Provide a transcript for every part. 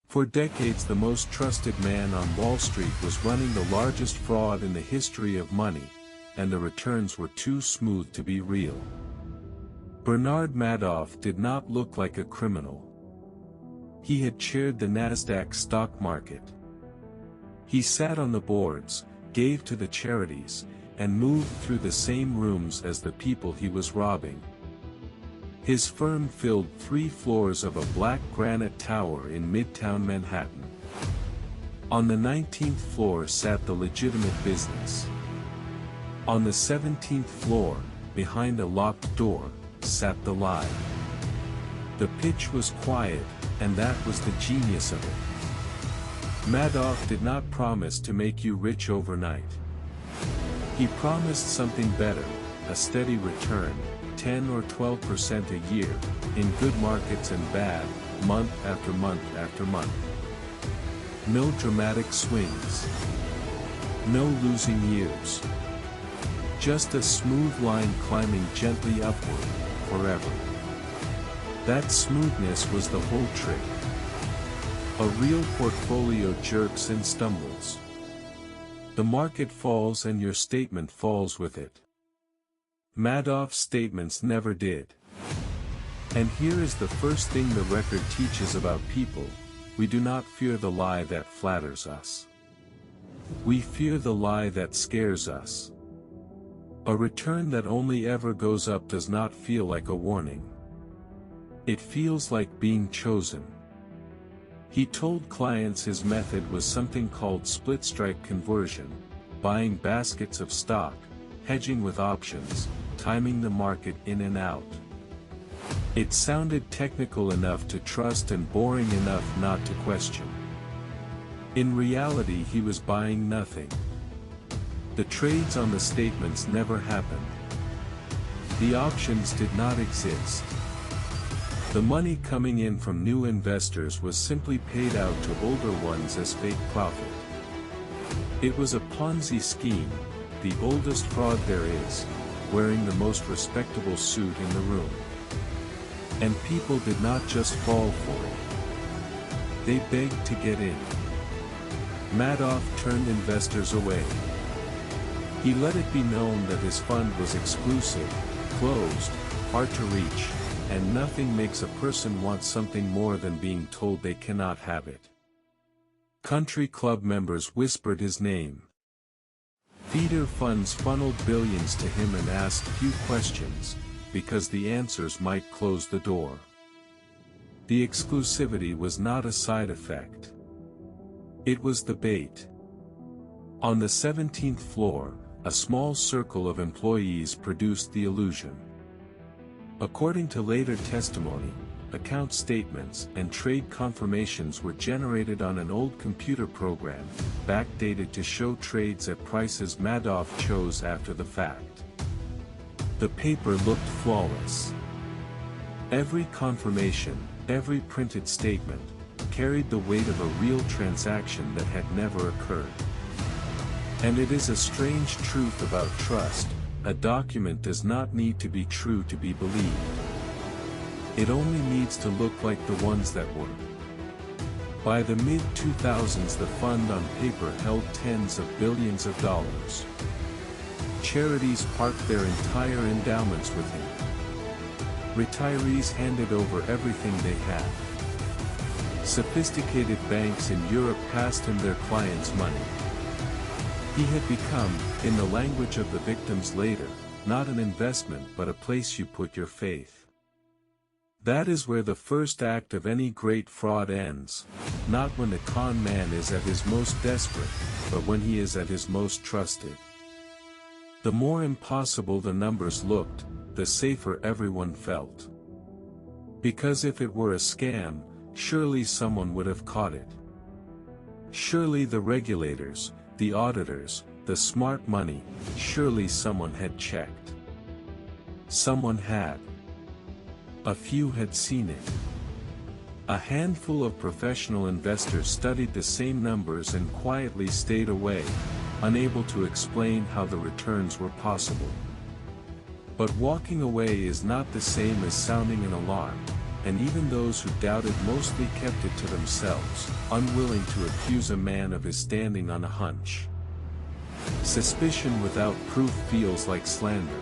For decades the most trusted man on Wall Street was running the largest fraud in the history of money, and the returns were too smooth to be real. Bernard Madoff did not look like a criminal. He had chaired the Nasdaq stock market. He sat on the boards, gave to the charities, and moved through the same rooms as the people he was robbing. His firm filled 3 floors of a black granite tower in Midtown Manhattan. On the 19th floor sat the legitimate business. On the 17th floor, behind a locked door, sat the lie. The pitch was quiet, and that was the genius of it. Madoff did not promise to make you rich overnight. He promised something better, a steady return, 10 or 12% a year, in good markets and bad, month after month after month. No dramatic swings. No losing years. Just a smooth line climbing gently upward, forever. That smoothness was the whole trick. A real portfolio jerks and stumbles. The market falls and your statement falls with it. Madoff's statements never did. And here is the first thing the record teaches about people: we do not fear the lie that flatters us. We fear the lie that scares us. A return that only ever goes up does not feel like a warning. It feels like being chosen. He told clients his method was something called split strike conversion, buying baskets of stock, hedging with options, timing the market in and out. It sounded technical enough to trust and boring enough not to question. In reality he was buying nothing. The trades on the statements never happened. The options did not exist. The money coming in from new investors was simply paid out to older ones as fake profit. It was a Ponzi scheme, the oldest fraud there is, wearing the most respectable suit in the room. And people did not just fall for it. They begged to get in. Madoff turned investors away. He let it be known that his fund was exclusive, closed, hard to reach, and nothing makes a person want something more than being told they cannot have it. Country club members whispered his name. Feeder funds funneled billions to him and asked few questions, because the answers might close the door. The exclusivity was not a side effect. It was the bait. On the 17th floor, a small circle of employees produced the illusion. According to later testimony, account statements and trade confirmations were generated on an old computer program, backdated to show trades at prices Madoff chose after the fact. The paper looked flawless. Every confirmation, every printed statement, carried the weight of a real transaction that had never occurred. And it is a strange truth about trust: a document does not need to be true to be believed. It only needs to look like the ones that were. By the mid-2000s the fund on paper held tens of billions of dollars. Charities parked their entire endowments with him. Retirees handed over everything they had. Sophisticated banks in Europe passed him their clients' money. He had become, in the language of the victims later, not an investment but a place you put your faith. That is where the first act of any great fraud ends, not when the con man is at his most desperate, but when he is at his most trusted. The more impossible the numbers looked, the safer everyone felt. Because if it were a scam, surely someone would have caught it. Surely the regulators, the auditors, the smart money, surely someone had checked. Someone had. A few had seen it. A handful of professional investors studied the same numbers and quietly stayed away, unable to explain how the returns were possible. But walking away is not the same as sounding an alarm. and even those who doubted mostly kept it to themselves, unwilling to accuse a man of his standing on a hunch. Suspicion without proof feels like slander.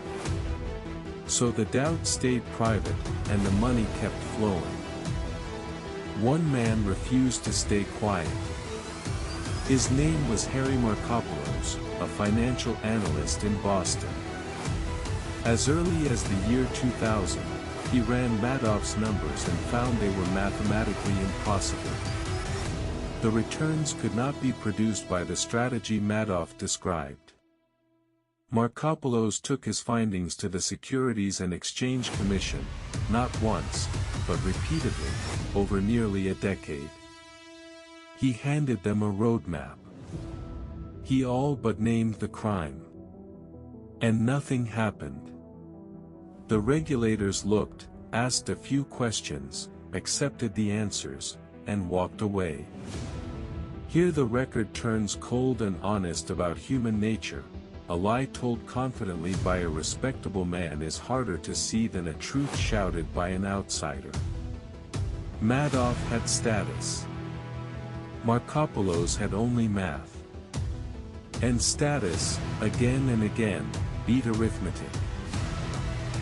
So the doubt stayed private, and the money kept flowing. One man refused to stay quiet. His name was Harry Markopoulos, a financial analyst in Boston. As early as the year 2000, he ran Madoff's numbers and found they were mathematically impossible. The returns could not be produced by the strategy Madoff described. Markopoulos took his findings to the Securities and Exchange Commission, not once, but repeatedly, over nearly a decade. He handed them a roadmap. He all but named the crime. And nothing happened. The regulators looked, asked a few questions, accepted the answers, and walked away. Here the record turns cold and honest about human nature. A lie told confidently by a respectable man is harder to see than a truth shouted by an outsider. Madoff had status. Markopoulos had only math. And status, again and again, beat arithmetic.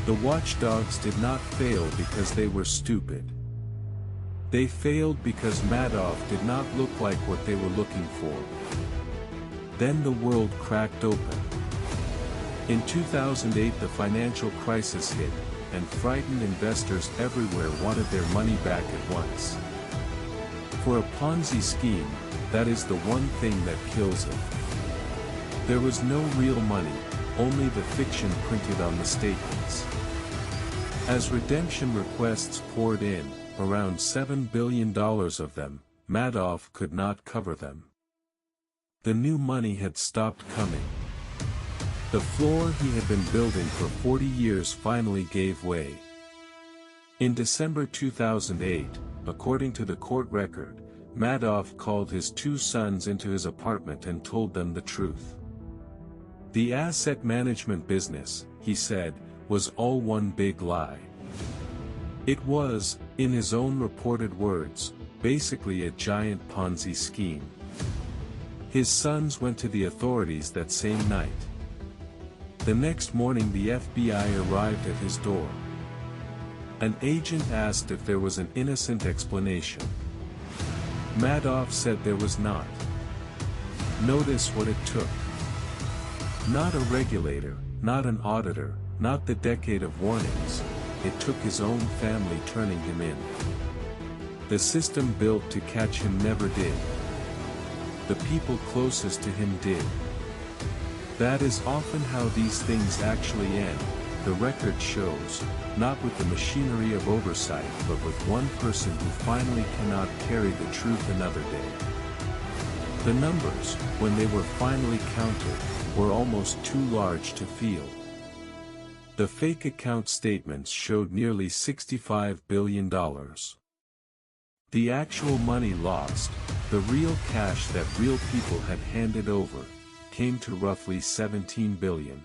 The watchdogs did not fail because they were stupid. They failed because Madoff did not look like what they were looking for. Then the world cracked open. In 2008 the financial crisis hit, and frightened investors everywhere wanted their money back at once. For a Ponzi scheme, that is the one thing that kills it. There was no real money, only the fiction printed on the statements. As redemption requests poured in, around $7 billion of them, Madoff could not cover them. The new money had stopped coming. The floor he had been building for 40 years finally gave way. In December 2008, according to the court record, Madoff called his two sons into his apartment and told them the truth. The asset management business, he said, was all one big lie. It was, in his own reported words, basically a giant Ponzi scheme. His sons went to the authorities that same night. The next morning the FBI arrived at his door. An agent asked if there was an innocent explanation. Madoff said there was not. Notice what it took. Not a regulator, not an auditor, not the decade of warnings. It took his own family turning him in. The system built to catch him never did. The people closest to him did. That is often how these things actually end, the record shows, not with the machinery of oversight but with one person who finally cannot carry the truth another day. The numbers, when they were finally counted, were almost too large to feel. The fake account statements showed nearly $65 billion. The actual money lost, the real cash that real people had handed over, came to roughly $17 billion.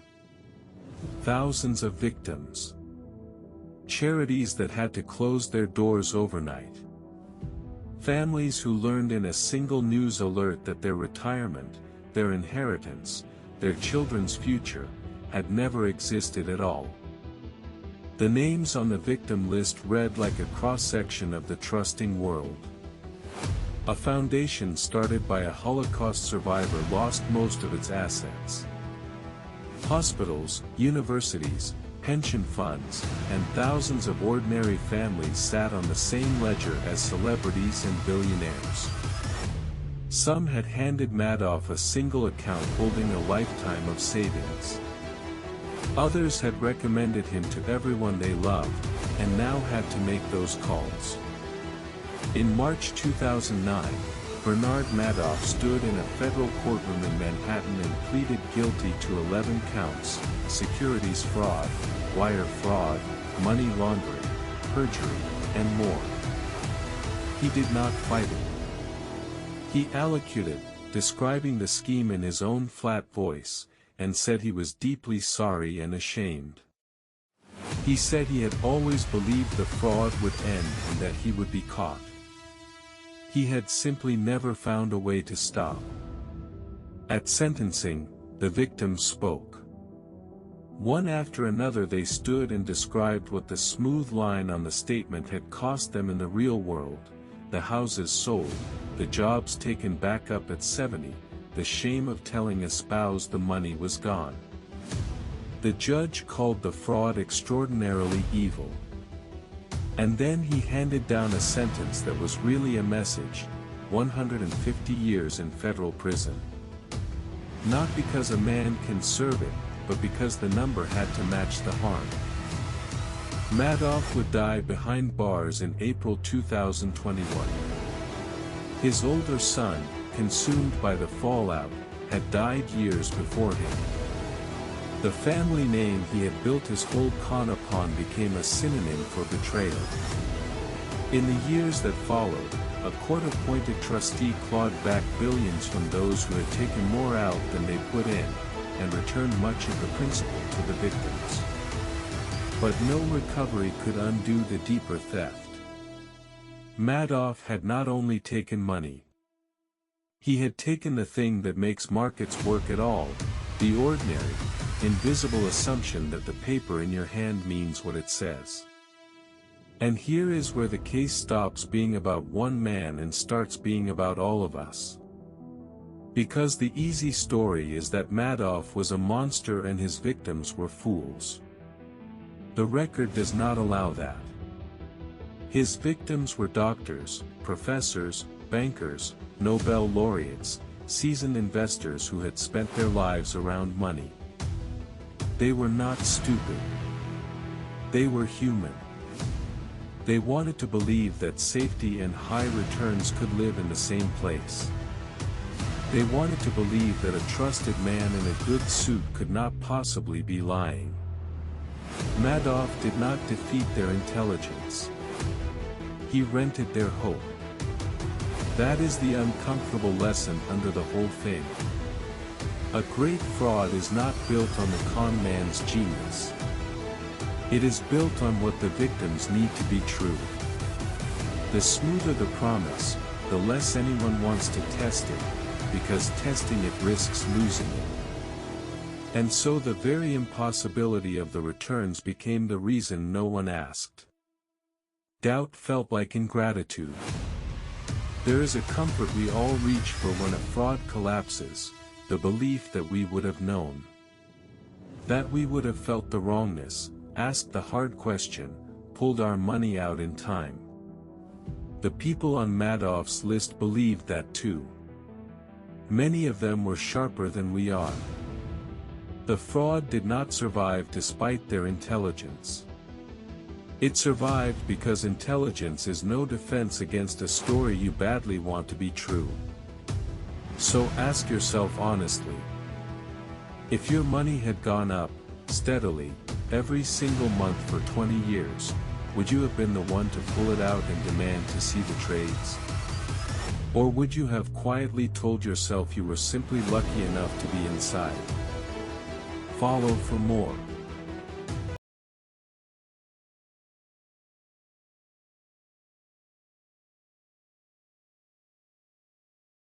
Thousands of victims. Charities that had to close their doors overnight. Families who learned in a single news alert that their retirement, their inheritance, their children's future, had never existed at all. The names on the victim list read like a cross-section of the trusting world. A foundation started by a Holocaust survivor lost most of its assets. Hospitals, universities, pension funds, and thousands of ordinary families sat on the same ledger as celebrities and billionaires. Some had handed Madoff a single account holding a lifetime of savings. Others had recommended him to everyone they loved, and now had to make those calls. In March 2009, Bernard Madoff stood in a federal courtroom in Manhattan and pleaded guilty to 11 counts: securities fraud, wire fraud, money laundering, perjury, and more. He did not fight it. He allocuted, describing the scheme in his own flat voice, and said he was deeply sorry and ashamed. He said he had always believed the fraud would end and that he would be caught. He had simply never found a way to stop. At sentencing, the victims spoke. One after another they stood and described what the smooth line on the statement had cost them in the real world: the houses sold, the jobs taken back up at 70, the shame of telling a spouse the money was gone. The judge called the fraud extraordinarily evil. And then he handed down a sentence that was really a message: 150 years in federal prison. Not because a man can serve it, but because the number had to match the harm. Madoff would die behind bars in April 2021. His older son, consumed by the fallout, had died years before him. The family name he had built his whole con upon became a synonym for betrayal. In the years that followed, a court-appointed trustee clawed back billions from those who had taken more out than they put in, and returned much of the principal to the victims. But no recovery could undo the deeper theft. Madoff had not only taken money. He had taken the thing that makes markets work at all: the ordinary, invisible assumption that the paper in your hand means what it says. And here is where the case stops being about one man and starts being about all of us. Because the easy story is that Madoff was a monster and his victims were fools. The record does not allow that. His victims were doctors, professors, bankers, Nobel laureates, seasoned investors who had spent their lives around money. They were not stupid. They were human. They wanted to believe that safety and high returns could live in the same place. They wanted to believe that a trusted man in a good suit could not possibly be lying. Madoff did not defeat their intelligence. He rented their hope. That is the uncomfortable lesson under the whole thing. A great fraud is not built on the con man's genius. It is built on what the victims need to be true. The smoother the promise, the less anyone wants to test it, because testing it risks losing it. And so the very impossibility of the returns became the reason no one asked. Doubt felt like ingratitude. There is a comfort we all reach for when a fraud collapses: the belief that we would have known. That we would have felt the wrongness, asked the hard question, pulled our money out in time. The people on Madoff's list believed that too. Many of them were sharper than we are. The fraud did not survive despite their intelligence. It survived because intelligence is no defense against a story you badly want to be true. So ask yourself honestly. If your money had gone up, steadily, every single month for 20 years, would you have been the one to pull it out and demand to see the trades? Or would you have quietly told yourself you were simply lucky enough to be inside? Follow for more.